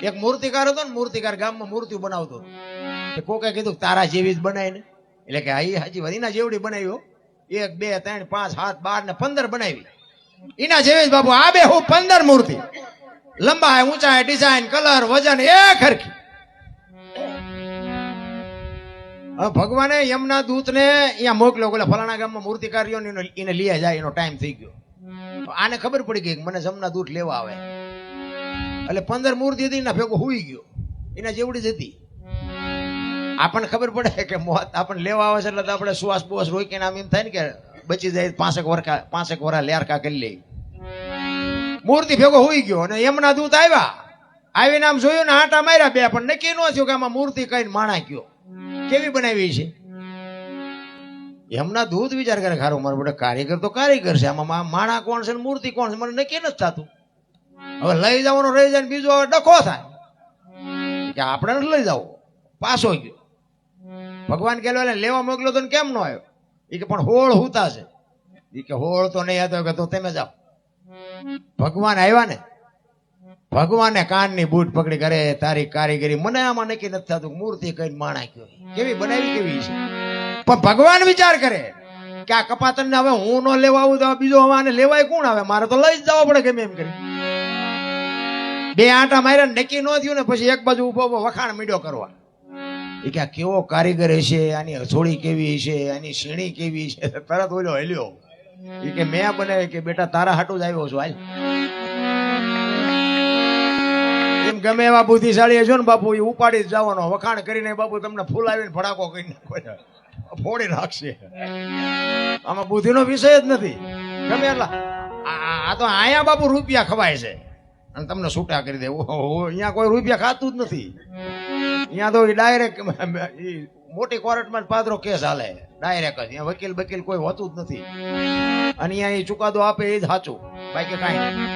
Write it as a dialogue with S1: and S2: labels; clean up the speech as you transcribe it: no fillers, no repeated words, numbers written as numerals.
S1: એક મૂર્તિકાર હતો ને, મૂર્તિકાર ગામમાં મૂર્તિઓ બનાવતો. કોકે કીધું તારા જેવી જ બનાવી ને, એટલે કે હા હાજી વાત, એના જેવડી બનાવી. 1 2 3 5 7 12 ને 15 બનાવી. એના જેવી જ બાપુ. આ બે હું 15 મૂર્તિ, લંબાઈ, ઊંચાઈ, ડિઝાઇન, કલર, વજન એક હરખી. ભગવાને યમના દૂત ને અહીંયા મોકલ્યો, એટલે ફલાણા ગામમાં મૂર્તિકારીઓ એને લઈ જાય, એનો ટાઈમ થઈ ગયો. આને ખબર પડી ગઈ કે મને જમના દૂત લેવા આવે, એટલે 15 મૂર્તિ હતી ને ભેગો હુઈ ગયો, એના જેવડી જ હતી. આપણને ખબર પડે કે મોત આપણને લેવા આવે છે એટલે તો આપણે શ્વાસ બોસ રોકીને આમ એમ થાય ને કે બચી જાય, 5 વર્ષ લેરકા કરી લે. મૂર્તિ ભેગો હુઈ ગયો અને યમના દૂત આવ્યા. આવીને આમ જોયું ને આંટા માર્યા બે, પણ નક્કી ન થયું કે આમાં મૂર્તિ કઈ માણા ગયો, કેવી બનાવી છે. એમના દૂત વિચાર કરે ખારો મારો બેટા કારીગર તો કારીગર છે, આમાં માણા કોણ છે મૂર્તિ કોણ છે મને નક્કી નથી થતું. હવે લઈ જવાનો રહી જાય, બીજો હવે ડખો થાય કે આપણે નથી લઈ જવો, પાછો ગયો. ભગવાન કે લેવા મોકલ્યો તો કેમ ન આવ્યો? એ કે પણ હોળ હુતા છે. એ કે હોળ તો નહીં હતો, કે તો તમે જાઓ. ભગવાન આવ્યા ને, ભગવાને કાનની બૂટ પકડી કરે તારી કારીગરી મને આમાં નક્કી નથી થતું, મૂર્તિ કઈ માણા ગયો, કેવી બનાવી કેવી છે. પણ ભગવાન વિચાર કરે કે આ કપાતન ને હવે હું ન લેવા આવું તો બીજો આને લેવાય કોણ આવે, મારે તો લઈ જ જવો પડે ગમે એમ કરી. બે આંટા માર્યા નક્કી ન થયું ને પછી એક બાજુ ઉભો વખાણ મીડ્યો કરવા. એ કે આ કેવો કારીગર હશે, આની હથોડી કેવી છે, આની સીણી કેવી છે. તરત ઓલો હેલ્યો. એ કે મેં બનાવી. કે બેટા તારા હાટું જ આવ્યો છું, હાલ. એમ ગમે એવા બુદ્ધિશાળી છો ને બાપુ, એ ઉપાડી જ જવાનો. વખાણ કરીને બાપુ તમને ફૂલાવીને ભડાકો કરી નાખો, ફોડી નાખશે. આમાં બુદ્ધિનો વિષય જ નથી. ગમે એટલા આ તો અહીંયા બાપુ રૂપિયા ખવાય છે અને તમને છૂટા કરી દે. અહીંયા કોઈ રૂપિયા ખાતું જ નથી. અહીંયા તો ડાયરેક્ટ મોટી કોર્ટમાં પાદરો કેસ હાલે ડાયરેક્ટ જ. અહીંયા વકીલ કોઈ હોતું જ નથી. અને અહીંયા એ ચુકાદો આપે એ જ સાચું, બાકી કાંઈ નહીં.